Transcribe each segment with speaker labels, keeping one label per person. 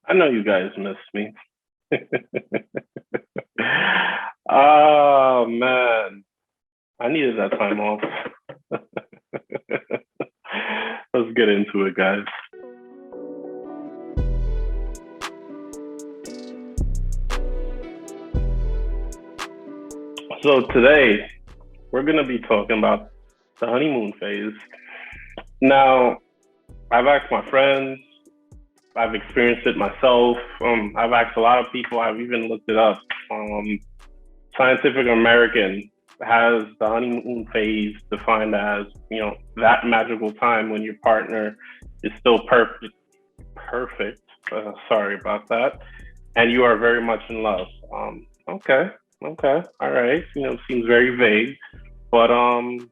Speaker 1: I know you guys miss me. Oh man, I needed that time off. Let's get into it, guys. So today we're gonna be talking about the honeymoon phase. Now, I've asked my friends, I've experienced it myself. I've asked a lot of people. I've even looked it up. Scientific American has the honeymoon phase defined as that magical time when your partner is still perfect. Sorry about that, and you are very much in love. Okay, okay, all right. Seems very vague, but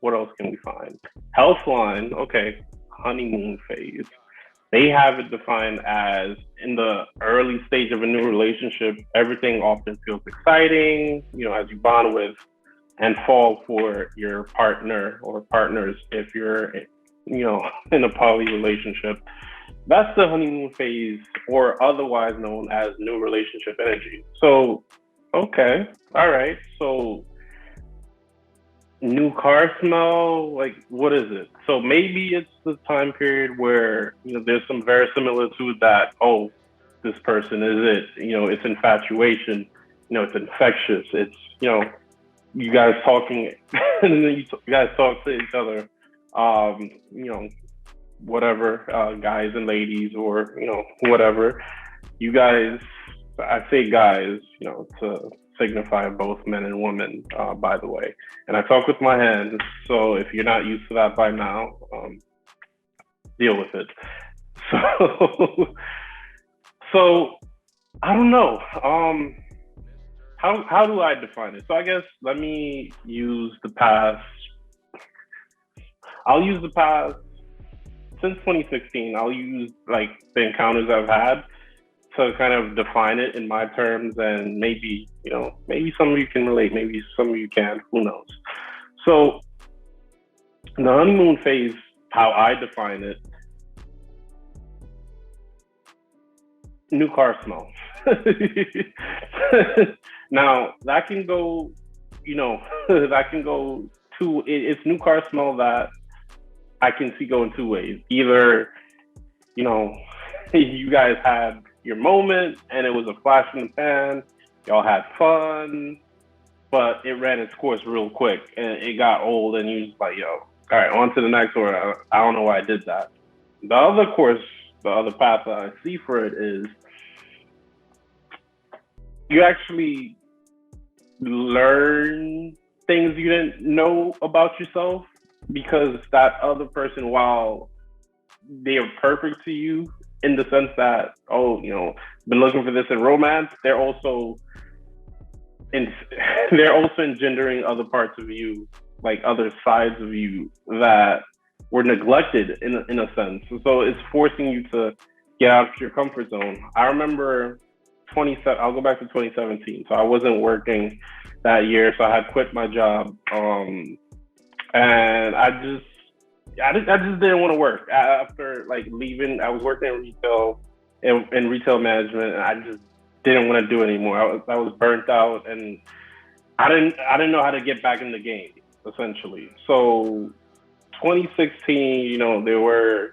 Speaker 1: what else can we find? Healthline. Okay, honeymoon phase. They have it defined as in the early stage of a new relationship, everything often feels exciting, as you bond with and fall for your partner or partners if you're, in a poly relationship. That's the honeymoon phase, or otherwise known as new relationship energy. So, okay, all right. So, new car smell, like what is it? So maybe it's the time period where there's some verisimilitude that, oh, this person is it. It's infatuation. It's infectious. It's you guys talking, and then you guys talk to each other. Um, you know, whatever, guys and ladies, or whatever. You guys, I say guys, to signify both men and women, by the way. And I talk with my hands, so if you're not used to that by now, deal with it. So, so I don't know. How do I define it? So I guess let me use the past. I'll use the past since 2016. I'll use like the encounters I've had to kind of define it in my terms, and maybe maybe some of you can relate, maybe some of you can, who knows. So the honeymoon phase, how I define it: new car smell. Now that can go, that can go it's new car smell that I can see going two ways. Either you know you guys had your moment and it was a flash in the pan, y'all had fun, but it ran its course real quick and it got old, and you was like, yo, all right, on to the next one. I don't know why I did that. The other course, the other path that I see for it is you actually learn things you didn't know about yourself, because that other person, while they are perfect to you in the sense that, oh, been looking for this in romance, in, they're also engendering other parts of you, like other sides of you that were neglected in a sense. So it's forcing you to get out of your comfort zone. I remember I'll go back to 2017. So I wasn't working that year, so I had quit my job. And I just didn't want to work after like leaving. I was working in retail, in retail management, and I just didn't want to do it anymore. I was burnt out, and I didn't know how to get back in the game, essentially. So 2016, there were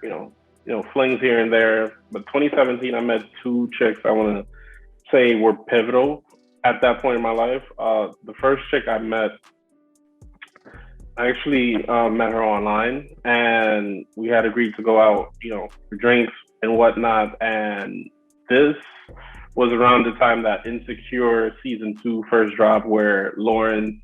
Speaker 1: flings here and there, but 2017 I met two chicks I want to say were pivotal at that point in my life. The first chick I met, I actually met her online, and we had agreed to go out, for drinks and whatnot. And this was around the time that Insecure season 2 first dropped, where Lauren,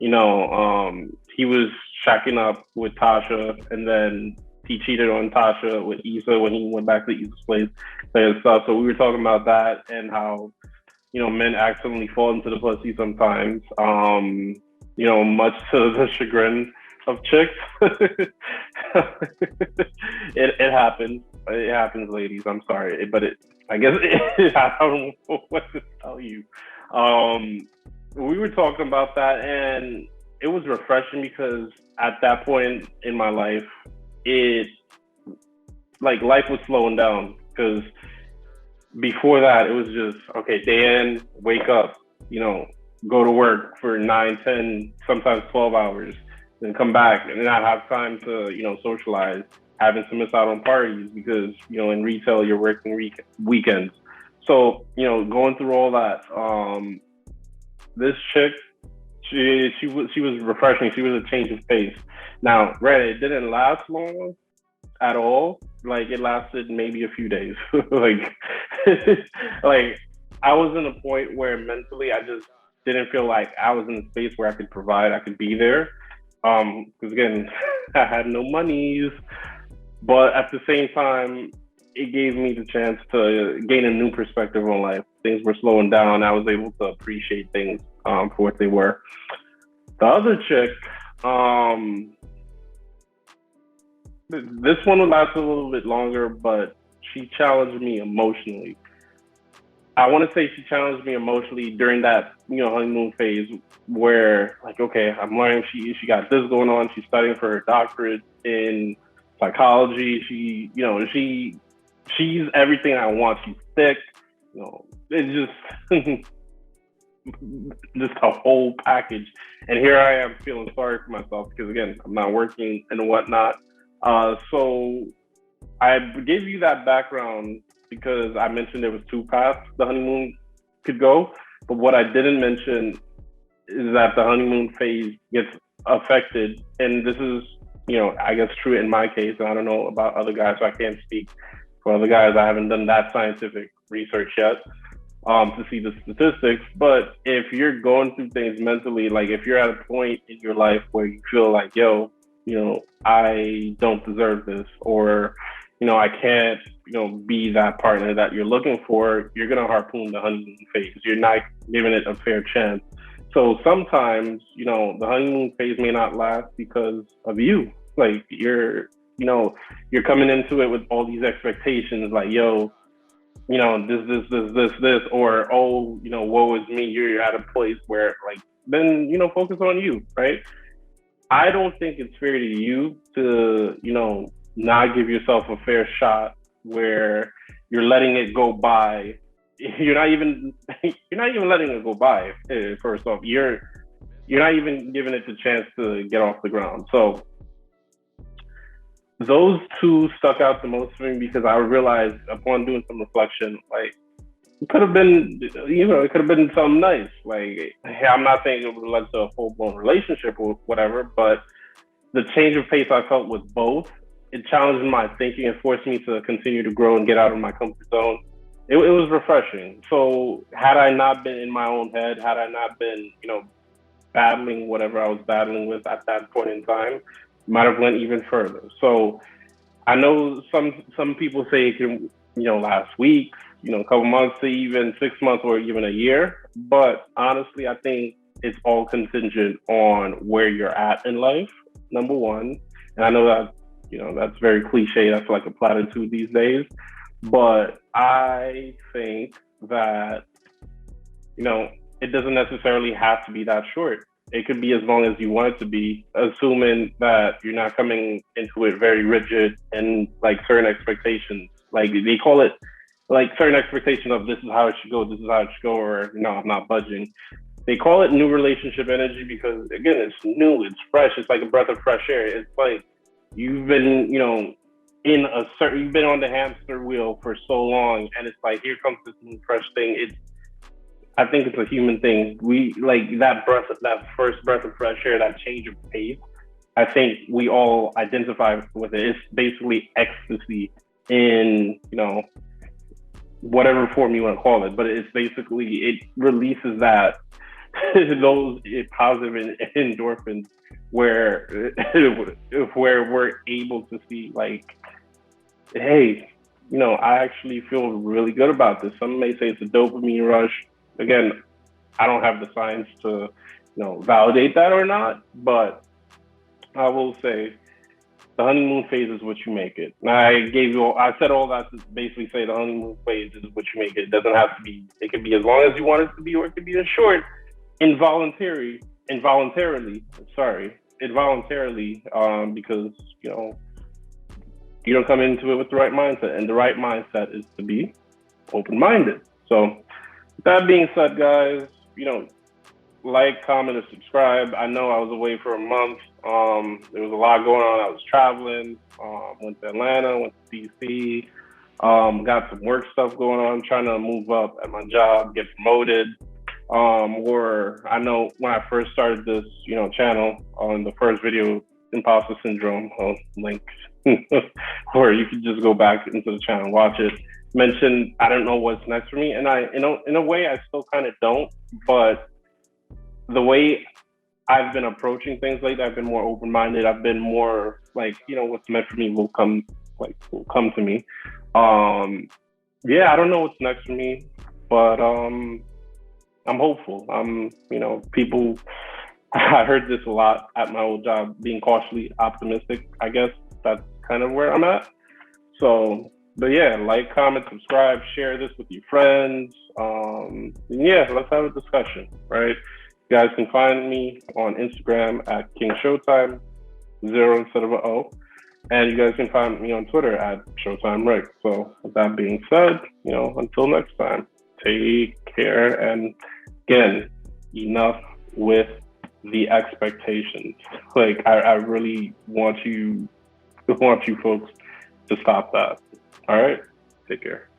Speaker 1: he was shacking up with Tasha, and then he cheated on Tasha with Issa when he went back to Issa's place and stuff. So we were talking about that and how, men accidentally fall into the pussy sometimes. Much to the chagrin of chicks. it happens. It happens, ladies. I'm sorry, but I guess I don't know what to tell you. We were talking about that, and it was refreshing because at that point in my life, life was slowing down, because Before that, it was just, okay, day in, wake up, you know, go to work for 9, 10, sometimes 12 hours, then come back and not have time to, socialize, having to miss out on parties because, in retail, you're working weekends. So, going through all that, this chick, she was refreshing. She was a change of pace. Now, granted, it didn't last long at all. Like it lasted maybe a few days. like, like I was in a point where mentally I just didn't feel like I was in a space where I could provide, I could be there. Because again, I had no monies, but at the same time, it gave me the chance to gain a new perspective on life. Things were slowing down. I was able to appreciate things for what they were. The other chick, um, this one would last a little bit longer, but she challenged me emotionally. I want to say she challenged me emotionally during that, honeymoon phase where like, okay, I'm learning she got this going on. She's studying for her doctorate in psychology. She's everything I want. She's thick, it's just just a whole package. And here I am feeling sorry for myself because again, I'm not working and whatnot. So I gave you that background because I mentioned there was two paths the honeymoon could go. But what I didn't mention is that the honeymoon phase gets affected. And this is, I guess true in my case. And I don't know about other guys, so I can't speak for other guys. I haven't done that scientific research yet to see the statistics. But if you're going through things mentally, like if you're at a point in your life where you feel like, yo, I don't deserve this, or, I can't, be that partner that you're looking for, you're going to harpoon the honeymoon phase. You're not giving it a fair chance. So sometimes, the honeymoon phase may not last because of you. Like you're coming into it with all these expectations, like, yo, this, or, oh, woe is me. You're at a place where like, then, focus on you, right? I don't think it's fair to you to, not give yourself a fair shot where you're letting it go by. You're not even letting it go by. First off, you're not even giving it the chance to get off the ground. So those two stuck out the most for me because I realized upon doing some reflection, like it could have been, it could have been something nice. Like, hey, I'm not saying it would have led to a full blown relationship or whatever, but the change of pace I felt with both, it challenged my thinking and forced me to continue to grow and get out of my comfort zone. It was refreshing. So had I not been in my own head, had I not been, battling whatever I was battling with at that point in time, might have went even further. So I know some people say it can, last weeks, a couple months to even 6 months or even a year. But honestly, I think it's all contingent on where you're at in life, number one. And I know that, that's very cliche. That's like a platitude these days. But I think that, it doesn't necessarily have to be that short. It could be as long as you want it to be, assuming that you're not coming into it very rigid and like certain expectations. Like they call it like certain expectations of this is how it should go, this is how it should go, or no, I'm not budging. They call it new relationship energy because again, it's new, it's fresh, it's like a breath of fresh air. It's like you've been, you've been on the hamster wheel for so long, and it's like here comes this new fresh thing. I think it's a human thing. We like that first breath of fresh air, that change of pace. I think we all identify with it. It's basically ecstasy in, whatever form you want to call it, but it's basically, it releases that those positive endorphins where we're able to see like, hey, I actually feel really good about this. Some may say it's a dopamine rush. Again, I don't have the science to, validate that or not, but I will say the honeymoon phase is what you make it. I said all that to basically say the honeymoon phase is what you make it. It doesn't have to be, it could be as long as you want it to be, or it could be as short, involuntarily, because, you don't come into it with the right mindset, and the right mindset is to be open-minded. So that being said, guys, like, comment, and subscribe. I know I was away for a month. There was a lot going on. I was traveling. Went to Atlanta, went to DC. Got some work stuff going on. Trying to move up at my job, get promoted. Or I know when I first started this, channel on the first video, imposter syndrome, link, where you could just go back into the channel and watch it. Mention I don't know what's next for me, and in a way I still kind of don't, but the way I've been approaching things lately, I've been more open-minded. I've been more like, what's meant for me will come to me. I don't know what's next for me, but I'm hopeful. People, I heard this a lot at my old job, being cautiously optimistic. I guess that's kind of where I'm at. So, but yeah, like, comment, subscribe, share this with your friends. Let's have a discussion, right? You guys can find me on Instagram at King Showtime, 0 instead of an O. And you guys can find me on Twitter at Showtime Rick. So with that being said, until next time, take care. And again, enough with the expectations. Like, I really want you folks to stop that. All right? Take care.